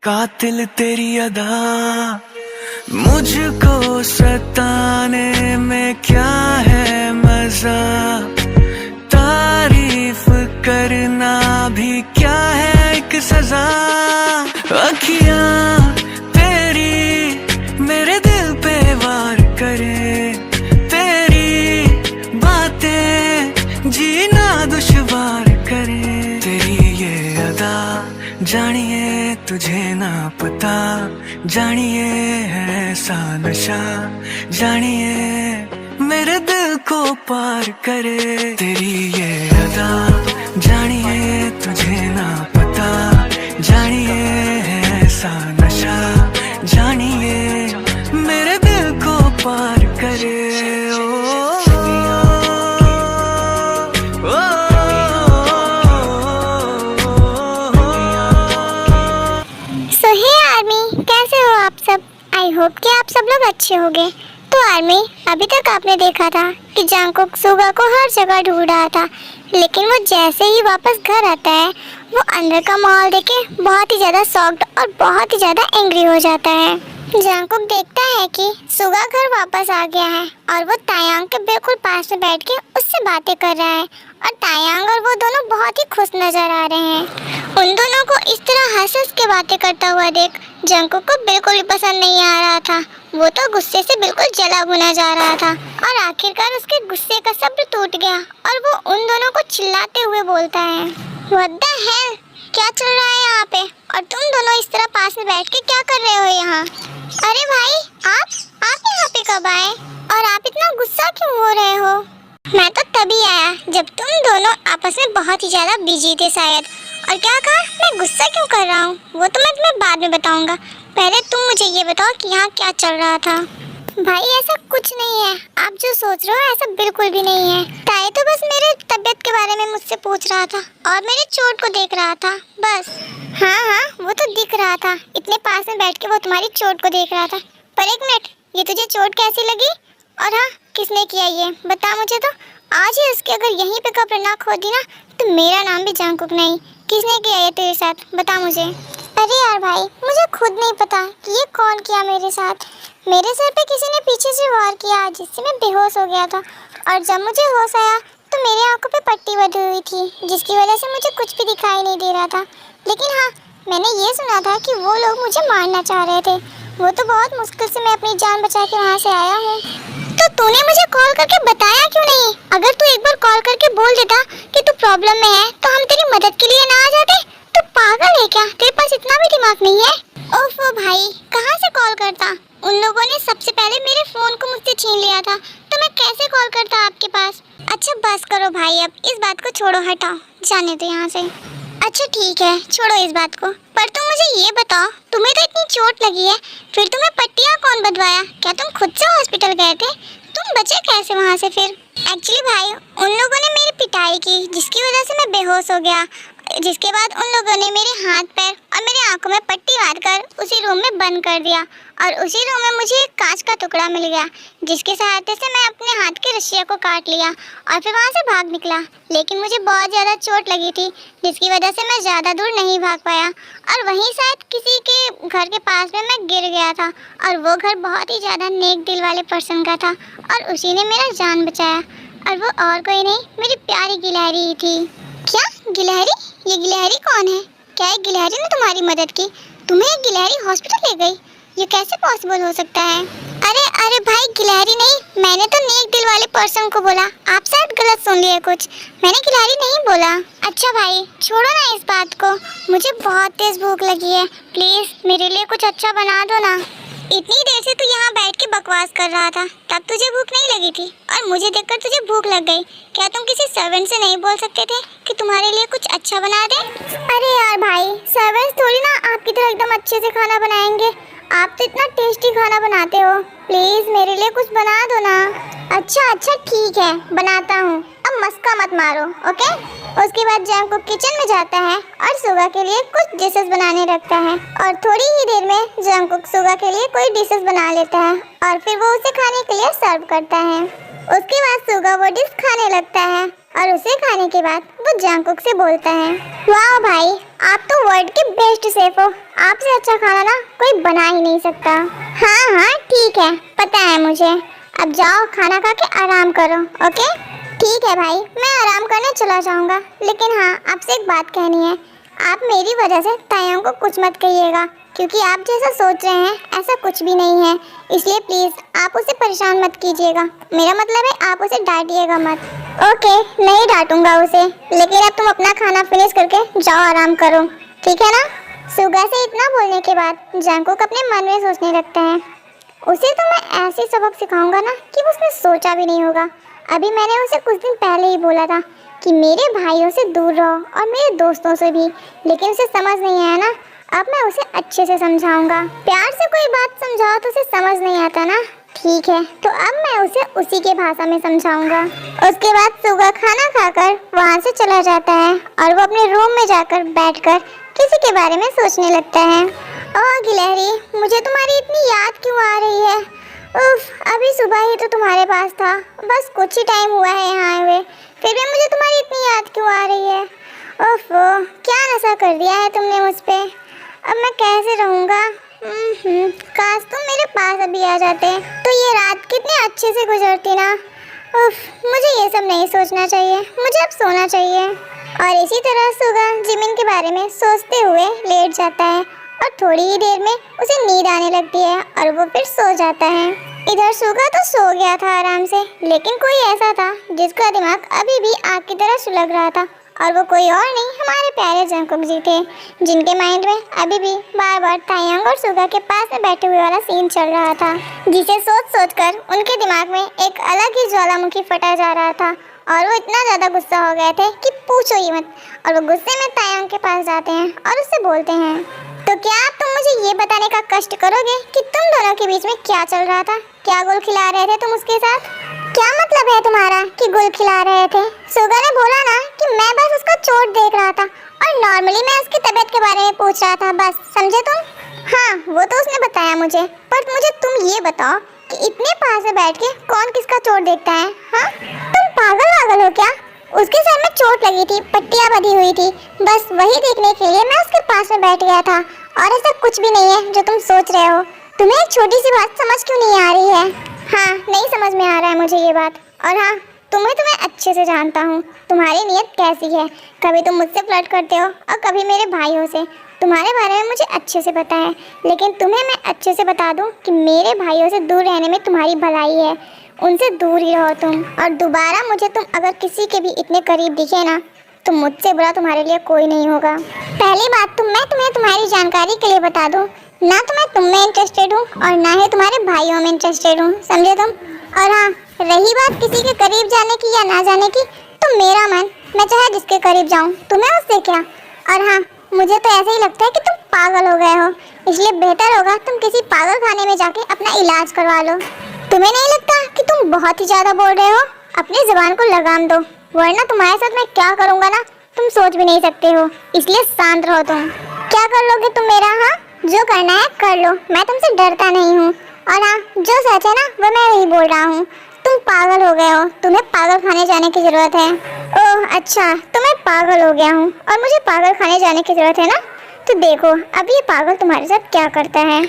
कातिल तेरी अदा मुझको सताने में क्या है मजा, तारीफ करना भी क्या है एक सजा। अखियां तेरी मेरे दिल पे वार करे, तेरी बातें जीना दुश्वार करे। तेरी ये अदा जानिए तुझे ना पता, जानिए है ऐसा नशा, जानिए मेरे दिल को पार करे। तेरी ये अदा जानिए तुझे ना पता, जानिए है ऐसा नशा, जानिए मेरे दिल को पार करे। आई होप कि आप सब लोग अच्छे होंगे। तो आर्मी, अभी तक आपने देखा था कि जंगकुक सुगा को हर जगह ढूंढ रहा था, लेकिन वो जैसे ही वापस घर आता है वो अंदर का माहौल देखे बहुत ही ज़्यादा शॉक्ड और बहुत ही ज़्यादा एंग्री हो जाता है। जंगकुक देखता है कि सुगा घर वापस आ गया है और वो तायांग के बिल्कुल पास में बैठ के उससे बातें कर रहा है और तायांग और वो दोनों बहुत ही खुश नजर आ रहे हैं। उन दोनों को इस तरह हंस के बातें करता हुआ देख जंगकुक को बिल्कुल भी पसंद नहीं आ रहा था। वो तो गुस्से से बिल्कुल जला भुना जा रहा था और आखिरकार उसके गुस्से का सब्र टूट गया और वो उन दोनों को चिल्लाते हुए बोलता है, व्हाट द हेल, क्या चल रहा है यहाँ पे? और तुम दोनों इस तरह पास में बैठ के क्या कर रहे हो यहाँ? अरे भाई, आप यहाँ पे कब आए और आप इतना गुस्सा क्यों हो रहे हो? मैं तो तभी आया जब तुम दोनों आपस में बहुत ही ज्यादा बिजी थे शायद। और क्या कहा, मैं गुस्सा क्यों कर रहा हूँ वो तो मैं तुम्हें बाद में बताऊंगा। पहले तुम मुझे ये बताओ कि यहाँ क्या चल रहा था। भाई ऐसा कुछ नहीं है, आप जो सोच रहे हो ऐसा बिल्कुल भी नहीं है। ताई तो बस मेरे तबीयत के बारे में मुझसे पूछ रहा था और मेरे चोट को देख रहा था बस। हाँ, वो तो दिख रहा था, इतने पास में बैठ के वो तुम्हारी चोट को देख रहा था। पर एक मिनट, ये तुझे चोट कैसी लगी? और हाँ, किसने किया ये बता मुझे तो। आज ही उसके अगर यहीं पे कब्र ना खोदी ना तो मेरा नाम भी जंगकुक नहीं। किसने किया ये तेरे साथ, बता मुझे। अरे यार भाई, मुझे खुद नहीं पता कि ये कौन किया मेरे साथ। मेरे सर पे किसी ने पीछे से वार किया जिससे मैं बेहोश हो गया था और जब मुझे होश आया तो मेरे आंखों पे पट्टी बंधी हुई थी जिसकी वजह से मुझे कुछ भी दिखाई नहीं दे रहा था। लेकिन हाँ, मैंने ये सुना था कि वो लोग मुझे मारना चाह रहे थे। वो तो बहुत मुश्किल से मैं अपनी जान बचा के वहाँ से आया हूँ। तो तूने मुझे कॉल करके बताया क्यों नहीं? अगर तू एक बार कॉल करके बोल देता कि तू प्रॉब्लम में है तो हम तेरी मदद के लिए ना आ जाते? तू पागल है क्या? तेरे पास इतना भी दिमाग नहीं है? ओफो भाई, कहाँ से कॉल करता? उन लोगों ने सबसे पहले मेरे फोन को मुझसे छीन लिया था, तो मैं कैसे कॉल करता आपके पास? अच्छा बस करो भाई, अब इस बात को छोड़ो, हटाओ, जाने दो यहाँ से। अच्छा ठीक है, छोड़ो इस बात को। पर तुम मुझे ये बताओ, तुम्हें तो इतनी चोट लगी है, फिर तुम्हें पट्टियाँ कौन बंधवाया? क्या तुम खुद से हॉस्पिटल गए थे? तुम बचे कैसे वहाँ से फिर? एक्चुअली भाई, उन लोगों ने मेरी पिटाई की जिसकी वजह से मैं बेहोश हो गया। जिसके बाद उन लोगों ने मेरे हाथ पैर और मेरे आंखों में पट्टी मारकर उसी रूम में बंद कर दिया और उसी रूम में मुझे एक कांच का टुकड़ा मिल गया जिसकी सहायता से मैं अपने हाथ के रस्सियों को काट लिया और फिर वहाँ से भाग निकला। लेकिन मुझे बहुत ज़्यादा चोट लगी थी जिसकी वजह से मैं ज़्यादा दूर नहीं भाग पाया और वहीं शायद किसी के घर के पास में मैं गिर गया था और वो घर बहुत ही ज़्यादा नेक दिल वाले पर्सन का था और उसी ने मेरा जान बचाया। और वो और कोई नहीं, मेरी प्यारी गिलहरी ही थी। क्या गिलहरी? ये गिलहरी कौन है? क्या एक गिलहरी ने तुम्हारी मदद की? तुम्हें एक गिलहरी हॉस्पिटल ले गई? ये कैसे पॉसिबल हो सकता है? अरे भाई, गिलहरी नहीं, मैंने तो नेक दिल वाले पर्सन को बोला। आप शायद गलत सुन लिए कुछ, मैंने गिलहरी नहीं बोला। अच्छा भाई, छोड़ो ना इस बात को, मुझे बहुत तेज भूख लगी है, प्लीज मेरे लिए कुछ अच्छा बना दो ना। इतनी देर से तू यहाँ बैठ के बकवास कर रहा था, तब तुझे भूख नहीं लगी थी और मुझे देखकर तुझे भूख लग गई। क्या तुम किसी सर्वेंट से नहीं बोल सकते थे कि तुम्हारे लिए कुछ अच्छा बना दे? अरे यार भाई, सर्वेंट्स थोड़ी ना आपकी तरह एकदम अच्छे से खाना बनाएंगे। आप तो इतना टेस्टी खाना बनाते हो, प्लीज मेरे लिए कुछ बना दो ना। अच्छा ठीक है, बनाता हूँ, अब मस्का मत मारो, ओके? उसके बाद जंगकुक किचन में जाता है और सुगा के लिए कुछ डिशेस बनाने रखता है और थोड़ी ही देर में जंगकुक सुगा के लिए कोई डिशेस बना लेता है और फिर वो उसे खाने के लिए सर्व करता है। उसके बाद सुगा वो डिश खाने लगता है और उसे खाने के बाद वो जंगकुक से बोलता है, वाह भाई, आप तो वर्ल्ड के बेस्ट शेफ हो। आपसे अच्छा खाना ना कोई बना ही नहीं सकता। हाँ हाँ ठीक है, पता है मुझे। अब जाओ खाना खा के आराम करो। ओके ठीक है भाई, मैं आराम करने चला जाऊंगा। लेकिन हाँ, आपसे एक बात कहनी है, आप मेरी वजह से तायों को कुछ मत कहिएगा, क्योंकि आप जैसा सोच रहे हैं ऐसा कुछ भी नहीं है। इसलिए प्लीज़ आप उसे परेशान मत कीजिएगा। मेरा मतलब है आप उसे डांटिएगा मत। ओके, नहीं डांटूंगा उसे, लेकिन अब तुम अपना खाना फिनिश करके जाओ आराम करो, ठीक है ना? सुगा से इतना बोलने के बाद जंगकुक अपने मन में सोचने लगता है, उसे तो मैं ऐसे सबक सिखाऊंगा ना कि वो उसने सोचा भी नहीं होगा। अभी मैंने उसे कुछ दिन पहले ही बोला था कि मेरे भाइयों से दूर रहो और मेरे दोस्तों से भी, लेकिन उसे समझ नहीं आया ना। अब मैं उसे अच्छे से समझाऊंगा। प्यार से कोई बात समझाओ तो उसे समझ नहीं आता ना। ठीक है, तो अब मैं उसे उसी के भाषा में समझाऊंगा। उसके बाद सुगा खाना खाकर वहाँ से चला जाता है और वो अपने रूम में जाकर बैठकर किसी के बारे में सोचने लगता है। ओह गिलहरी, मुझे तुम्हारी इतनी याद क्यों आ रही है? उफ, अभी सुबह ही तो तुम्हारे पास था, बस कुछ ही टाइम हुआ है यहाँ हुए, फिर भी मुझे तुम्हारी इतनी याद क्यों आ रही है? ओफो, क्या नशा कर दिया है तुमने मुझ पे। अब मैं कैसे रहूँगा? काश तुम मेरे पास अभी आ जाते तो ये रात कितने अच्छे से गुजरती ना। उफ, मुझे ये सब नहीं सोचना चाहिए, मुझे अब सोना चाहिए। और इसी तरह सुगा जिमिन के बारे में सोचते हुए लेट जाता है और थोड़ी ही देर में उसे नींद आने लगती है और वो फिर सो जाता है। इधर सुगा तो सो गया था आराम से, लेकिन कोई ऐसा था जिसका दिमाग अभी भी आग की तरह सुलग रहा था, और वो कोई और नहीं हमारे प्यारे जंगकुक जी थे, जिनके माइंड में अभी भी बार बार तायांग और सुगा के पास में बैठे हुए वाला सीन चल रहा था, जिसे सोच सोच कर उनके दिमाग में एक अलग ही ज्वालामुखी फटा जा रहा था। और वो इतना ज़्यादा गुस्सा हो गए थे कि पूछो ही मत। और वो गुस्से में तायांग के पास जाते हैं और उससे बोलते हैं, तो क्या आप तुम मुझे ये बताने का कष्ट करोगे कि तुम दोनों के बीच में क्या चल रहा था? क्या गुल खिला रहे थे तुम उसके साथ? क्या मतलब है तुम्हारा कि गुल खिला रहे थे? सुगा ने बोला ना कि मैं बस उसका चोट देख रहा था और नॉर्मली मैं उसकी तबीयत के बारे में पूछ रहा था, बस, समझे तुम? हाँ, वो तो उसने बताया मुझे, पर मुझे तुम ये बताओ कि इतने पास में बैठ के कौन किसका चोट देखता है? हाँ, तुम पागल हो क्या? उसके सर में चोट लगी थी, पट्टियाँ बंधी हुई थी, बस वही देखने के लिए मैं उसके पास में बैठ गया था। और ऐसा कुछ भी नहीं है जो तुम सोच रहे हो। तुम्हें एक छोटी सी बात समझ क्यों नहीं आ रही है? हाँ, नहीं समझ में आ रहा है मुझे ये बात। और हाँ, तुम्हें तो मैं अच्छे से जानता हूँ, तुम्हारी नीयत कैसी है। कभी तुम मुझसे फ्लर्ट करते हो और कभी मेरे भाइयों से। तुम्हारे बारे में मुझे अच्छे से पता है, लेकिन तुम्हें मैं अच्छे से बता दूँ कि मेरे भाइयों से दूर रहने में तुम्हारी भलाई है। उनसे दूर ही रहो तुम। और दोबारा मुझे तुम अगर किसी के भी इतने करीब दिखे ना, तो मुझसे बुरा तुम्हारे लिए कोई नहीं होगा। पहली बात तो मैं तुम्हें तुम्हारी जानकारी के लिए बता दूं, ना तो मैं तुम में इंटरेस्टेड हूँ और ना ही तुम्हारे भाइयों में इंटरेस्टेड हूँ, समझे तुम? और हाँ, रही बात किसी के करीब जाने की या ना जाने की, तो मेरा मन, मैं चाहे जिसके करीब जाऊँ, तुम्हें उससे क्या? और हाँ, मुझे तो ऐसे ही लगता है कि तुम पागल हो गए हो, इसलिए बेहतर होगा तुम किसी पागल खाने में जाके अपना इलाज करवा लो। तुम्हें नहीं लगता कि तुम बहुत ही ज़्यादा बोल रहे हो? अपनी ज़ुबान को लगाम दो, वरना तुम्हारे साथ मैं क्या करूँगा ना, तुम सोच भी नहीं सकते हो। इसलिए शांत रहो तुम। क्या कर लोगे तुम मेरा? हाँ, जो करना है कर लो, मैं तुमसे डरता नहीं हूँ। और हाँ, जो सच है ना वो मैं वही बोल रहा हूँ। तुम पागल हो गए हो, तुम्हें पागल खाने जाने की ज़रूरत है। ओह अच्छा, तो मैं पागल हो गया हूँ और मुझे पागल खाने जाने की ज़रूरत है ना? तो देखो अब ये पागल तुम्हारे साथ क्या करता है।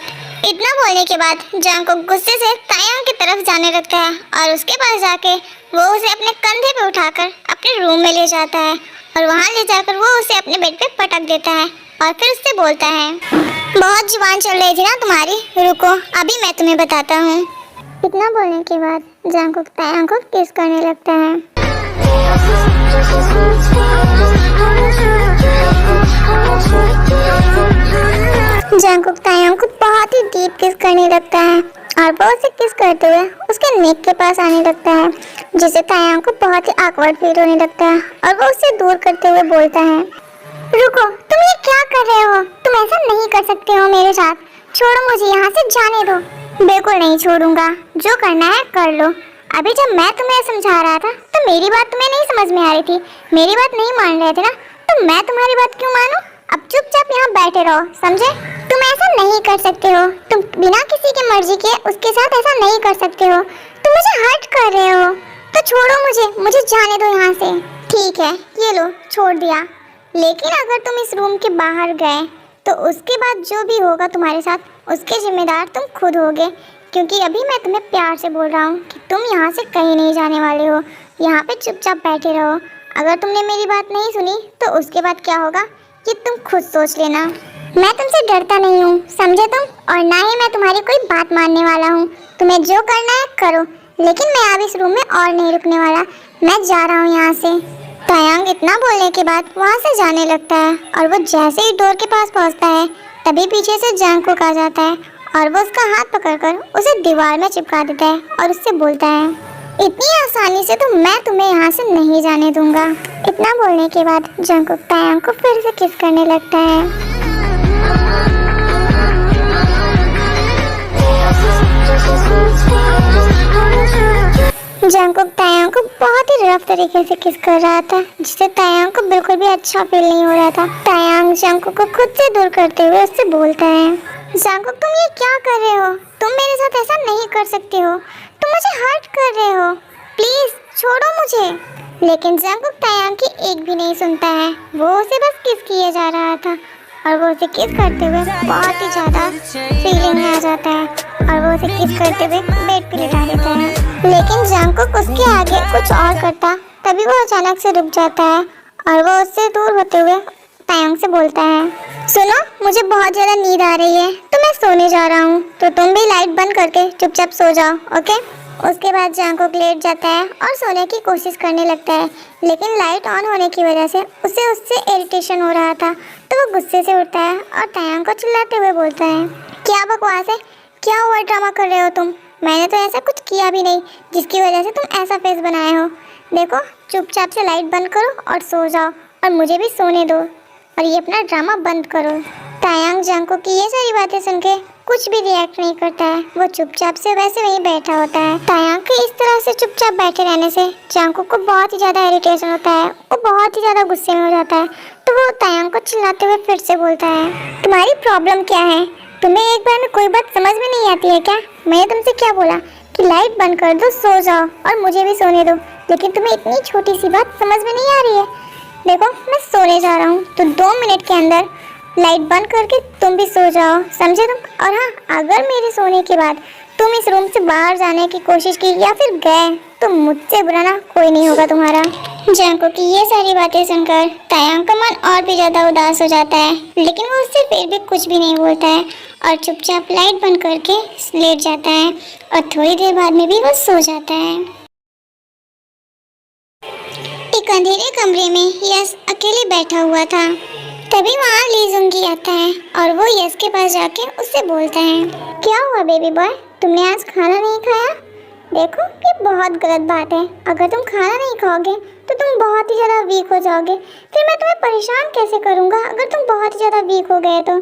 इतना बोलने के बाद जंगकुक गुस्से से तायांग की तरफ जाने लगता है और उसके पास जाके वो उसे अपने कंधे पे उठाकर अपने रूम में ले जाता है और वहाँ ले जाकर वो उसे अपने बेड पे पटक देता है और फिर उससे बोलता है, बहुत जुबान चल रही थी ना तुम्हारी, रुको अभी मैं तुम्हें बताता हूँ। इतना बोलने के बाद जंगकुक तायांग को किस करने लगता है। जंगकुक तायांग को बहुत ही डीप किस करने लगता है और वो उसे किस करते हुए उसके नेक के पास आने लगता है, जिससे तायांग को बहुत ही ऑकवर्ड फील होने लगता है और वो उससे दूर करते हुए बोलता है, रुको, तुम ये क्या कर रहे हो? तुम ऐसा नहीं कर सकते हो मेरे साथ, छोड़ो मुझे, यहाँ से जाने दो। बिल्कुल नहीं छोड़ूंगा, जो करना है कर लो। अभी जब मैं तुम्हें समझा रहा था तो मेरी बात तुम्हें नहीं समझ में आ रही थी, मेरी बात नहीं मान रहे थे ना, तो मैं तुम्हारी बात क्यों मानूं? अब चुपचाप यहाँ बैठे रहो, समझे? तुम ऐसा नहीं कर सकते हो, तुम बिना किसी की मर्जी के उसके साथ ऐसा नहीं कर सकते हो। तुम मुझे हर्ट कर रहे हो, तो छोड़ो मुझे जाने दो यहाँ से। ठीक है, ये लो, छोड़ दिया। लेकिन अगर तुम इस रूम के बाहर गए तो उसके बाद जो भी होगा तुम्हारे साथ, उसके जिम्मेदार तुम खुद होगे। क्योंकि अभी मैं तुम्हें प्यार से बोल रहा हूँ कि तुम यहाँ से कहीं नहीं जाने वाले हो। यहाँ पे चुपचाप बैठे रहो। अगर तुमने मेरी बात नहीं सुनी तो उसके बाद क्या होगा ये तुम खुद सोच लेना। मैं तुमसे डरता नहीं हूँ, समझे तुम? और ना ही मैं तुम्हारी कोई बात मानने वाला हूँ। तुम्हें जो करना है करो, लेकिन मैं अब इस रूम में और नहीं रुकने वाला। मैं जा रहा हूँ यहाँ से। तायांग इतना बोलने के बाद वहाँ से जाने लगता है और वो जैसे ही डोर के पास पहुँचता है तभी पीछे से जंगकुक आ जाता है और वो उसका हाथ पकड़कर उसे दीवार में चिपका देता है और उससे बोलता है, इतनी आसानी से तो मैं तुम्हें यहाँ से नहीं जाने दूंगा। इतना बोलने के बाद जंगकुक तायांग को फिर से किस करने लगता है। जंगकुक तायांग को बहुत ही रफ तरीके से किस कर रहा था, जिससे तायांग को बिल्कुल भी अच्छा फील नहीं हो रहा था। तायांग जंगकुक को खुद से दूर करते हुए उससे बोलता है, जंगकुक तुम ये क्या कर रहे हो? तुम मेरे साथ ऐसा नहीं कर सकते हो। तुम मुझे हर्ट कर रहे हो। प्लीज छोड़ो मुझे। लेकिन जंगकुक तायांग की एक भी नहीं सुनता है। वो उसे बस किस किए जा रहा था और वो उसे किस करते हुए बहुत ही ज़्यादा फीलिंग में आ जाता है और वो उसे किस करते हुए बेड पे लिटा देता है। लेकिन जंगकुक उसके आगे कुछ और करता, तभी वो अचानक से रुक जाता है और वो उससे दूर होते हुए तायांग से बोलता है, सुनो, मुझे बहुत ज़्यादा नींद आ रही है तो मैं सोने जा रहा हूँ, तो तुम भी लाइट बंद करके चुपचाप सो जाओ, ओके? उसके बाद जंगकुक लेट जाता है और सोने की कोशिश करने लगता है, लेकिन लाइट ऑन होने की वजह से उसे उससे इरिटेशन हो रहा था, तो वो गुस्से से उठता है और तायांग को चिल्लाते हुए बोलता है, क्या बकवास है? क्या ओवर ड्रामा कर रहे हो तुम? मैंने तो ऐसा कुछ किया भी नहीं जिसकी वजह से तुम ऐसा फेस बनाए हो। देखो, चुपचाप से लाइट बंद करो और सो जाओ और मुझे भी सोने दो और ये अपना ड्रामा बंद करो। तायांग जंगकुक की ये सारी बातें सुन के कुछ भी रिएक्ट नहीं करता है। वो चुपचाप से वैसे वहीं बैठा होता है। तायांग के इस तरह से चुपचाप बैठे रहने से जंगकुक को बहुत ही ज़्यादा इरिटेशन होता है। वो बहुत ही ज़्यादा गुस्से में हो जाता है, तो वो तायांग को चिल्लाते हुए फिर से बोलता है, तुम्हारी प्रॉब्लम क्या है? तुम्हें एक बार में कोई बात समझ में नहीं आती है क्या? मैंने तुमसे क्या बोला कि लाइट बंद कर दो, सो जाओ और मुझे भी सोने दो, लेकिन तुम्हें इतनी छोटी सी बात समझ में नहीं आ रही है। देखो, मैं सोने जा रहा हूँ, तो 2 मिनट के अंदर लाइट बंद करके तुम भी सो जाओ, समझे तुम? और हाँ, अगर मेरे सोने के बाद तुम इस रूम से बाहर जाने की कोशिश की या फिर गए तो मुझसे बुरा ना कोई नहीं होगा तुम्हारा। जंगकुक की ये सारी बातें सुनकर तायांग का मन और भी ज़्यादा उदास हो जाता है, लेकिन वो उससे फिर भी कुछ भी नहीं बोलता है और चुपचाप लाइट बंद करके लेट जाता है और थोड़ी देर बाद में भी वो सो जाता है। एक अंधेरे कमरे में यस अकेले बैठा हुआ था। तभी वहाँ ली जुंगी आता है और वो यस के पास जाके उससे बोलता है, क्या हुआ बेबी बॉय, तुमने आज खाना नहीं खाया? देखो, ये बहुत गलत बात है। अगर तुम खाना नहीं खाओगे तो तुम बहुत ही ज़्यादा वीक हो जाओगे। फिर मैं तुम्हें परेशान कैसे करूँगा अगर तुम बहुत ही ज़्यादा वीक हो गए तो।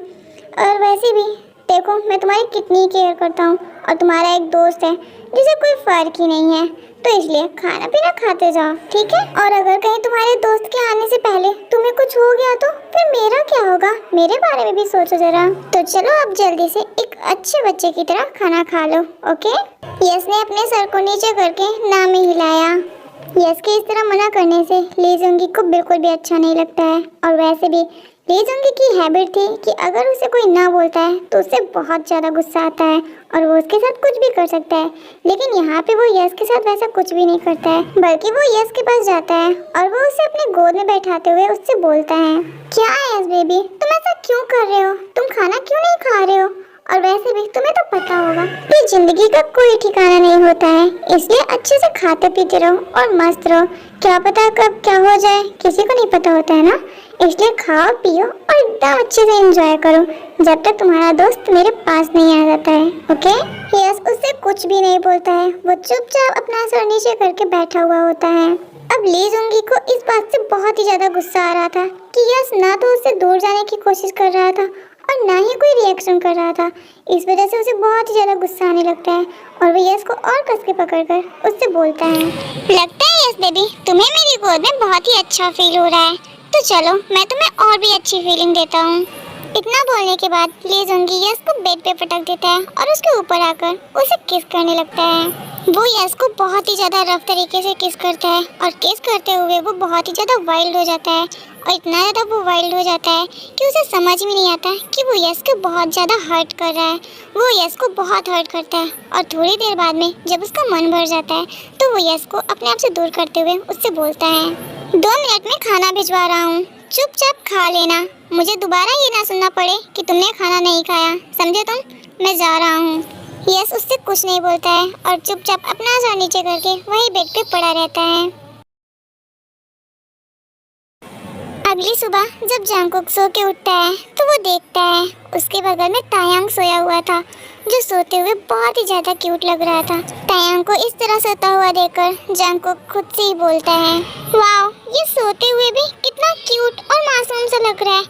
और वैसे भी देखो, मैं तुम्हारी कितनी केयर करता हूँ और तुम्हारा एक दोस्त है जिसे कोई फ़र्क ही नहीं है, तो इसलिए खाना पीना खाते जाओ, ठीक है? और अगर कहीं तुम्हारे दोस्त के आने से पहले तुम्हें कुछ हो गया तो फिर मेरा क्या होगा? मेरे बारे में भी सोचो जरा। तो चलो अब जल्दी से एक अच्छे बच्चे की तरह खाना खा लो, ओके? यस ने अपने सर को नीचे करके ना में हिलाया। यस के इस तरह मना करने से ली जुंगी को बिल्कुल भी अच्छा नहीं लगता है और वैसे भी ली जुंगी की हैबिट थी कि अगर उसे कोई ना बोलता है तो उसे बहुत ज़्यादा गुस्सा आता है और वो उसके साथ कुछ भी कर सकता है। लेकिन यहाँ पे वो यस के साथ वैसा कुछ भी नहीं करता है, बल्कि वो यस के पास जाता है और वो उसे अपने गोद में बैठाते हुए उससे बोलता है, क्या है यस बेबी, तुम ऐसा क्यों कर रहे हो? तुम खाना क्यों नहीं खा रहे हो? और वैसे भी तुम्हें तो पता होगा कि जिंदगी का कोई ठिकाना नहीं होता है, इसलिए अच्छे से खाते पीते रहो और मस्त रहो। क्या पता कब क्या हो जाए, किसी को नहीं पता होता है ना। इसलिए खाओ पियो और एकदम अच्छे से एंजॉय करो जब तक तुम्हारा दोस्त मेरे पास नहीं आ जाता है, ओके? यस उससे कुछ भी नहीं बोलता है। वो चुपचाप अपना सर नीचे करके बैठा हुआ होता है। अब ली जुंगी को इस बात से बहुत ही ज़्यादा गुस्सा आ रहा था कि यस ना तो उससे दूर जाने की कोशिश कर रहा था और ना ही कोई रिएक्शन कर रहा था। इस वजह से उसे बहुत ही ज़्यादा गुस्सा आने लगता है और वो यस को और कस के पकड़कर उससे बोलता है, लगता है यस बेबी तुम्हें मेरी गोद में बहुत ही अच्छा फील हो रहा है, तो चलो मैं तुम्हें और भी अच्छी फीलिंग देता हूँ। इतना बोलने के बाद ले जोंगी यस को बेड पे पटक देता है और उसके ऊपर आकर उसे किस करने लगता है। वो यस को बहुत ही ज़्यादा रफ तरीके से किस करता है और किस करते हुए वो बहुत ही ज़्यादा वाइल्ड हो जाता है और इतना ज़्यादा वो वाइल्ड हो जाता है कि उसे समझ में नहीं आता कि वो यस को बहुत ज़्यादा हर्ट कर रहा है। वो यस को बहुत हर्ट करता है और थोड़ी देर बाद में जब उसका मन भर जाता है तो वो यस को अपने आप से दूर करते हुए उससे बोलता है, 2 मिनट में खाना भिजवा रहा हूँ, चुपचाप खा लेना, मुझे दोबारा ये ना सुनना पड़े कि तुमने खाना नहीं खाया, समझे तुम? मैं जा रहा हूँ। यस उससे कुछ नहीं बोलता है और चुपचाप अपना सर नीचे करके वही बेड पे पड़ा रहता है। अगली सुबह जब जंगकुक सो के उठता है तो वो देखता है उसके बगल में तायांग सोया हुआ था, जो सोते हुए बहुत ही ज़्यादा क्यूट लग रहा था। तायांग को इस तरह सोता हुआ देखकर जंगकुक खुद से ही बोलता है, वाओ, ये सोते हुए भी कितना क्यूट और मासूम सा लग रहा है,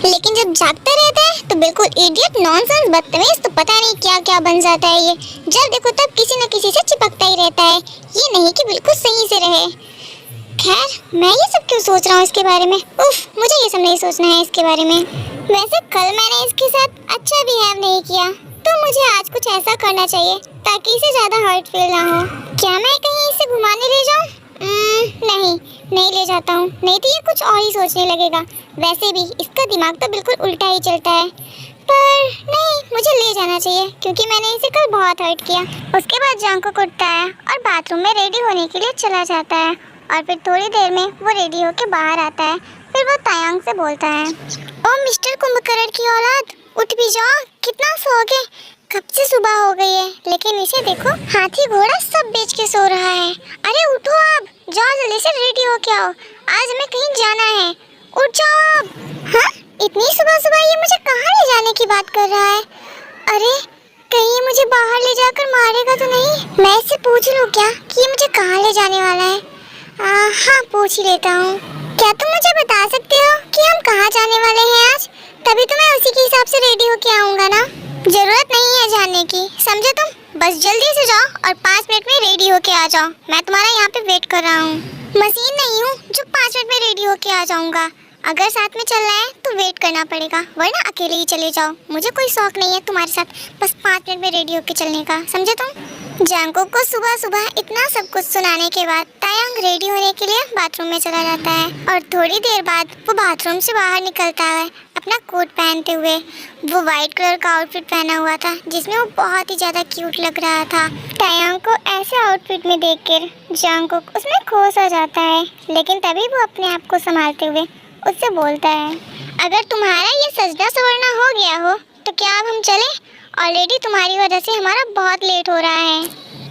लेकिन जब जागता रहता है तो बिल्कुल इडियट, नॉनसेंस, बदतमीज, तो पता नहीं क्या क्या बन जाता है ये। जब देखो तब किसी न किसी से चिपकता ही रहता है, ये नहीं कि बिल्कुल सही से रहे। खैर, मैं ये सब क्यों सोच रहा हूँ इसके बारे में? उफ, मुझे ये सब नहीं सोचना है इसके बारे में। वैसे कल मैंने इसके साथ अच्छा बिहेव नहीं किया, तो मुझे आज कुछ ऐसा करना चाहिए ताकि इसे ज़्यादा हर्ट फील ना हो। क्या मैं कहीं इसे घुमाने ले जाऊँ? नहीं ले जाता हूँ, नहीं तो ये कुछ और ही सोचने लगेगा। वैसे भी इसका दिमाग तो बिल्कुल उल्टा ही चलता है, पर नहीं, मुझे ले जाना चाहिए क्योंकि मैंने इसे कल बहुत हर्ट किया। उसके बाद जंगकुक उठता है और बाथरूम में रेडी होने के लिए चला जाता है और फिर थोड़ी देर में वो रेडी होके बाहर आता है। फिर वो तायांग से बोलता है, ओ मिस्टर कुंभकर्ण की औलाद, उठ भी जाओ, कितना सोओगे? कब से सुबह हो गई है, लेकिन इसे देखो, हाथी घोड़ा सब बेच के सो रहा है। अरे उठो अब, जाओ जल्दी से रेडी हो के आओ, आज हमें कहीं जाना है, उठ जाओ अब। हाँ, इतनी सुबह सुबह ये मुझे कहाँ ले जाने की बात कर रहा है? अरे कहीं ये मुझे बाहर ले जाकर मारेगा तो नहीं? मैं इससे पूछ लूँ क्या कि ये मुझे कहाँ ले जाने वाला है? हाँ, पूछ ही लेता हूँ। क्या तुम मुझे बता सकते हो कि हम कहाँ जाने वाले हैं आज? तभी तो मैं उसी के हिसाब से रेडी होके आऊँगा ना। जरूरत नहीं है जानने की, समझे तुम? बस जल्दी से जाओ और 5 मिनट में रेडी होके आ जाओ। मैं तुम्हारा यहाँ पे वेट कर रहा हूँ। मशीन नहीं हूँ जो 5 मिनट में रेडी होके आ जाऊँगा। अगर साथ में चलना है तो वेट करना पड़ेगा, वरना अकेले ही चले जाओ। मुझे कोई शौक नहीं है तुम्हारे साथ बस 5 मिनट में रेडी होके चलने का, समझे तुम? जंगकुक को सुबह सुबह इतना सब कुछ सुनाने के बाद तायांग रेडी होने के लिए बाथरूम में चला जाता है और थोड़ी देर बाद वो बाथरूम से बाहर निकलता है अपना कोट पहनते हुए। वो वाइट कलर का आउटफिट पहना हुआ था जिसमें वो बहुत ही ज़्यादा क्यूट लग रहा था। तायांग को ऐसे आउटफिट में देखकर जंगकुक उसमें खो सा जाता है, लेकिन तभी वो अपने आप को संभालते हुए उससे बोलता है, अगर तुम्हारा ये सजना संवरना हो गया हो तो क्या अब हम चलें? ऑलरेडी तुम्हारी वजह से हमारा बहुत लेट हो रहा है।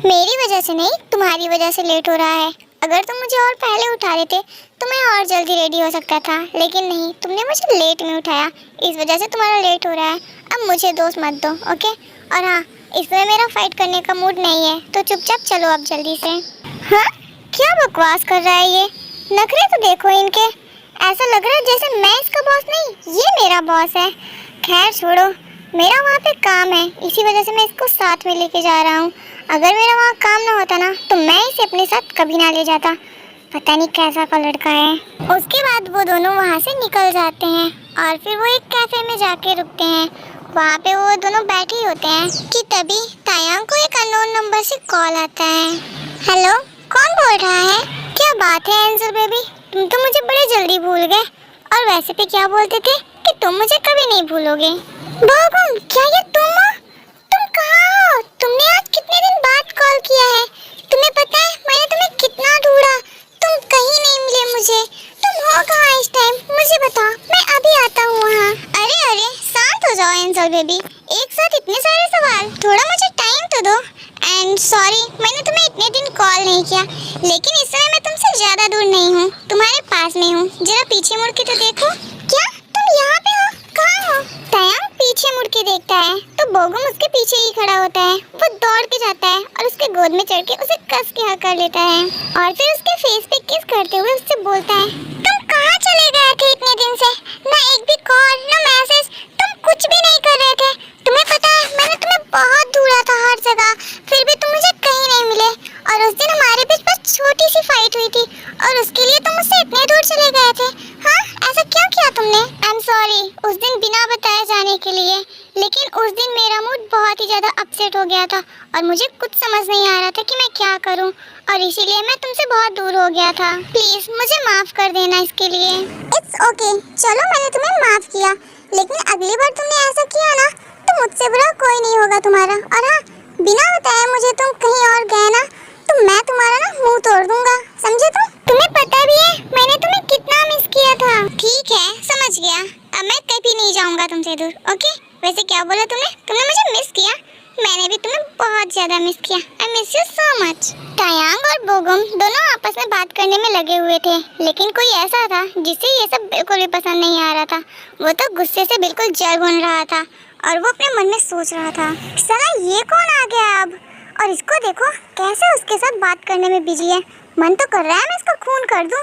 मेरी वजह से नहीं, तुम्हारी वजह से लेट हो रहा है। अगर तुम मुझे और पहले उठा देते तो मैं और जल्दी रेडी हो सकता था, लेकिन नहीं, तुमने मुझे लेट में उठाया, इस वजह से तुम्हारा लेट हो रहा है। अब मुझे दोस्त मत दो, ओके? और हाँ, इसमें मेरा फाइट करने का मूड नहीं है, तो चुपचाप चलो अब जल्दी से। हाँ, क्या बकवास कर रहा है ये? नखरे तो देखो इनके, ऐसा लग रहा है जैसे मैं इसका बॉस नहीं, ये मेरा बॉस है। खैर छोड़ो, मेरा वहाँ पे काम है, इसी वजह से मैं इसको साथ में लेके जा रहा हूँ। अगर मेरा वहाँ काम ना होता ना तो मैं इसे अपने साथ कभी ना ले जाता। पता नहीं कैसा का लड़का है। उसके बाद वो दोनों वहाँ से निकल जाते हैं और फिर वो एक कैफे में जाके रुकते हैं। वहाँ पे वो दोनों बैठे ही होते हैं कि तभी तायांग को एक अननोन नंबर से कॉल आता है। हेलो, कौन बोल रहा है? क्या बात है एंजल बेबी, तुम तो मुझे बड़े जल्दी भूल गए, और वैसे भी क्या बोलते थे कि तुम मुझे कभी नहीं भूलोगे। बोगुम, क्या ये तुम हो? तुम कहाँ हो? तुमने आज कितने दिन बाद कॉल किया है? तुम्हें पता है मैंने तुम्हें कितना ढूंढा, तुम कहीं नहीं मिले मुझे। तुम हो कहाँ इस टाइम? मुझे बताओ, मैं अभी आता हूँ वहाँ। अरे शांत हो जाओ एंजल बेबी, एक साथ इतने सारे सवाल, थोड़ा मुझे टाइम तो दो। एंड सॉरी, मैंने तुम्हें इतने दिन कॉल नहीं किया, लेकिन इस समय मैं तुमसे ज़्यादा दूर नहीं हूँ, तुम्हारे पास में हूँ। जरा पीछे मुड़ के तो देखो। क्या तुम यहाँ पे हो? कहाँ हो? तायांग पीछे मुड़ के देखता है तो बोगुम उसके पीछे ही खड़ा होता है। वो दौड़ के जाता है और उसके गोद में चढ़ के उसे कस के हक कर लेता है और फिर उसके फेस पे किस करते हुए उससे बोलता है, तुम कहाँ चले गए थे इतने दिन से? ना एक भी कॉल, ना मैसेज, तुम कुछ भी नहीं कर रहे थे। तुम्हें पता है मैंने तुम्हें बहुत ढूंढा था हर जगह, फिर भी तुम मुझे कहीं नहीं मिले। और उस दिन हमारे बीच बस छोटी सी फाइट हुई थी और उसके लिए तुम मुझसे इतने दूर चले गए थे। हाँ, ऐसा क्यों किया तुमने? आई एम सॉरी, उस दिन बिना बताए दिन मेरा मूड बहुत ही ज़्यादा अपसेट हो गया था और मुझे कुछ समझ नहीं आ रहा था कि मैं क्या करूं, और इसीलिए मैं तुमसे बहुत दूर हो गया था। प्लीज़ मुझे माफ़ कर देना इसके लिए। इट्स ओके, चलो मैंने तुम्हें माफ़ किया, लेकिन अगली बार तुमने ऐसा किया ना तो मुझसे बुरा कोई नहीं होगा तुम्हारा। और हाँ, बिना बताए मुझे तुम कहीं और गए ना तो मैं तुम्हारा ना मुंह तोड़ दूंगा, समझे तुम? तुम्हें पता भी है मैंने तुम्हें कितना मिस किया था। ठीक है, समझ गया, अब मैं कभी नहीं जाऊंगा तुमसे दूर। ओके, वैसे क्या बोला तुमने? तुमने मुझे मिस किया? मैंने भी तुम्हें बहुत ज्यादा मिस किया। I miss you so much. Tayang और बोगम दोनों आपस में बात करने में लगे हुए थे, लेकिन कोई ऐसा था जिसे ये सब बिल्कुल भी पसंद नहीं आ रहा था। वो तो गुस्से से बिल्कुल जल भुन रहा था और वो अपने मन में सोच रहा था, साला ये कौन आ गया अब, और इसको देखो कैसे उसके साथ बात करने में बिजी है। मन तो कर रहा है मैं इसका खून कर दूं।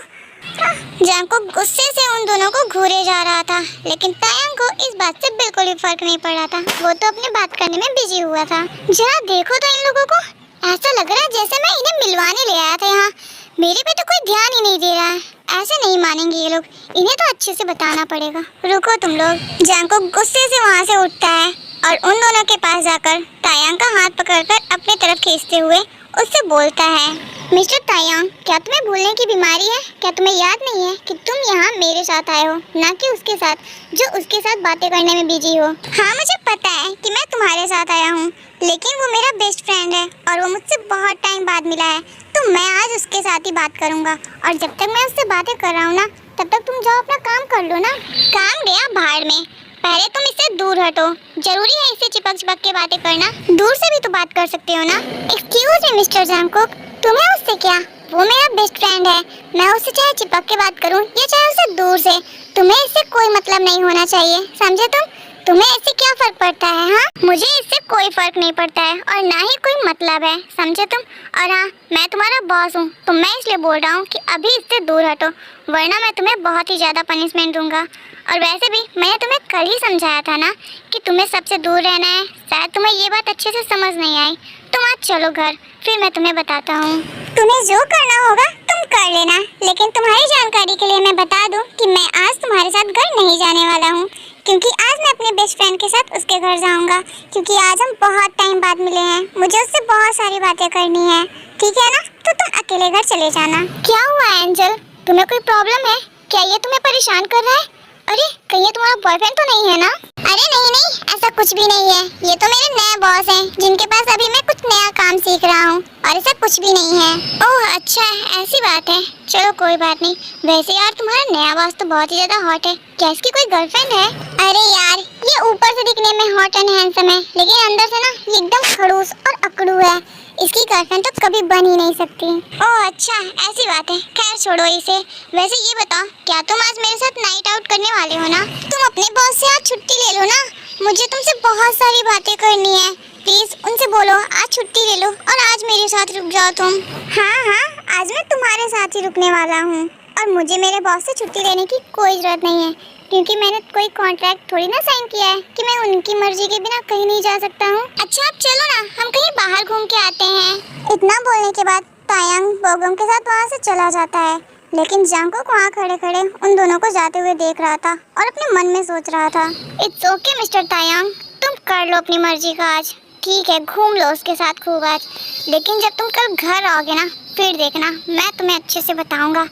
जांगकुक गुस्से से उन दोनों को घूरे जा रहा था, लेकिन तायांग को इस बात से बिल्कुल भी फर्क नहीं पड़ रहा था। वो तो अपने बात करने में बिजी हुआ था। जरा देखो तो इन लोगों को, ऐसा लग रहा है जैसे मैं इन्हें मिलवाने ले आया था यहाँ। मेरे पे तो कोई ध्यान ही नहीं दे रहा है। ऐसे नहीं मानेंगे ये लोग, इन्हें तो अच्छे से बताना पड़ेगा। रुको तुम लोग। जांगकुक गुस्से से वहाँ से उठता है और उन दोनों के पास जाकर तायांग का हाथ पकड़कर अपने तरफ खींचते हुए उससे बोलता है, मिस्टर तायांग, क्या तुम्हें भूलने की बीमारी है? क्या तुम्हें याद नहीं है कि तुम यहाँ मेरे साथ आए हो, ना कि उसके साथ, जो उसके साथ बातें करने में बिजी हो? हाँ, मुझे पता है कि मैं तुम्हारे साथ आया हूँ, लेकिन वो मेरा बेस्ट फ्रेंड है और वो मुझसे बहुत टाइम बाद मिला है, तो मैं आज उसके साथ ही बात करूँगा। और जब तक मैं उससे बातें कर रहा हूँ ना, तब तक तुम जाओ अपना काम कर लो ना। काम गया भाड़ में, पहले तुम इससे दूर हटो। जरूरी है इससे चिपक चिपक के बातें करना? दूर से भी तो बात कर सकते हो ना। एक्सक्यूज मी मिस्टर जांगकुक, तुम्हें उससे क्या? वो मेरा बेस्ट फ्रेंड है, मैं उससे चाहे चिपक के बात करूं या चाहे उससे दूर से, तुम्हें इससे कोई मतलब नहीं होना चाहिए, समझे तुम? तुम्हें इससे क्या फर्क पड़ता है? हाँ, मुझे इससे कोई फर्क नहीं पड़ता है और ना ही कोई मतलब है, समझे तुम? और हाँ, मैं तुम्हारा बॉस हूँ, तो मैं इसलिए बोल रहा हूँ कि अभी इससे दूर हटो, वरना मैं तुम्हें बहुत ही ज़्यादा पनिशमेंट दूंगा। और वैसे भी मैंने तुम्हें कल ही समझाया था ना कि तुम्हें सबसे दूर रहना है। शायद तुम्हें ये बात अच्छे से समझ नहीं आई। तुम आज चलो घर, फिर मैं तुम्हें बताता हूँ। तुम्हें जो करना होगा तुम कर लेना, लेकिन तुम्हारी जानकारी के लिए मैं बता दूँ कि मैं आज तुम्हारे साथ घर नहीं जाने वाला हूँ, क्योंकि आज मैं अपने बेस्ट फ्रेंड के साथ उसके घर जाऊँगा, क्योंकि आज हम बहुत टाइम बाद मिले हैं। मुझे उससे बहुत सारी बातें करनी है, ठीक है ना? तो तुम अकेले घर चले जाना। क्या हुआ एंजल, तुम्हें कोई प्रॉब्लम है क्या? ये तुम्हें परेशान कर रहा है? अरे कहीं ये तुम्हारा बॉयफ्रेंड तो नहीं है ना? अरे नहीं नहीं, ऐसा कुछ भी नहीं है। ये तो मेरे नए बॉस हैं, जिनके पास अभी मैं कुछ नया काम सीख रहा हूँ, और ऐसा कुछ भी नहीं है। ओह अच्छा, ऐसी बात है, चलो कोई बात नहीं। वैसे यार तुम्हारा नया बॉस तो बहुत ही ज्यादा हॉट है, क्या इसकी कोई गर्लफ्रेंड है? अरे यार, ये ऊपर से दिखने में हॉट एंड हैंडसम है, लेकिन अंदर से ना ये एकदम खड़ूस और अकड़ू है। इसकी गर्लफ्रेंड तो कभी बन ही नहीं सकती। ओह अच्छा, ऐसी बात है, खैर छोड़ो इसे। वैसे ये बताओ, क्या तुम आज मेरे साथ नाइट आउट करने वाले हो ना? तुम अपने बॉस से आज छुट्टी ले लो ना, मुझे तुमसे बहुत सारी बातें करनी है। प्लीज उनसे बोलो आज छुट्टी ले लो और आज मेरे साथ रुक जाओ तुम। हाँ हाँ, आज मैं तुम्हारे साथ ही रुकने वाला हूँ, और मुझे मेरे बॉस से छुट्टी लेने की कोई जरूरत नहीं है, क्योंकि मैंने कोई कॉन्ट्रैक्ट थोड़ी ना साइन किया है कि मैं उनकी मर्जी के बिना कहीं नहीं जा सकता हूँ। अच्छा अब चलो ना, हम कहीं बाहर घूम के आते हैं। इतना बोलने के बाद तायांग बोगम के साथ वहाँ से चला जाता है, लेकिन जांगकुक वहाँ खड़े खड़े उन दोनों को जाते हुए देख रहा था और अपने मन में सोच रहा था, इट्स ओके मिस्टर तायांग, तुम कर लो अपनी मर्जी का आज, ठीक है, घूम लो उसके साथ खूब आज, लेकिन जब तुम कल घर आओगे ना, फिर देखना मैं तुम्हें अच्छे से बताऊंगा।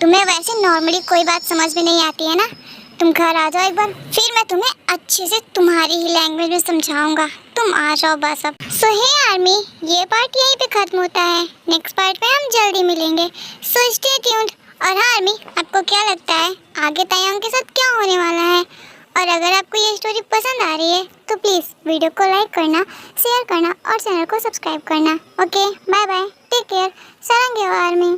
तुम्हें वैसे नॉर्मली कोई बात समझ में नहीं आती है ना, तुम घर आ जाओ एक बार, फिर मैं तुम्हें अच्छे से तुम्हारी ही लैंग्वेज में समझाऊंगा। तुम आ जाओ बस अब। सो हे आर्मी, ये पार्ट यहीं पे खत्म होता है, नेक्स्ट पार्ट में हम जल्दी मिलेंगे, सो स्टे ट्यून्ड। और हाँ आर्मी, आपको क्या लगता है आगे तायांग के साथ क्या होने वाला है? और अगर आपको ये स्टोरी पसंद आ रही है तो प्लीज़ वीडियो को लाइक करना, शेयर करना और चैनल को सब्सक्राइब करना। Okay bye bye, take care, Sarange army.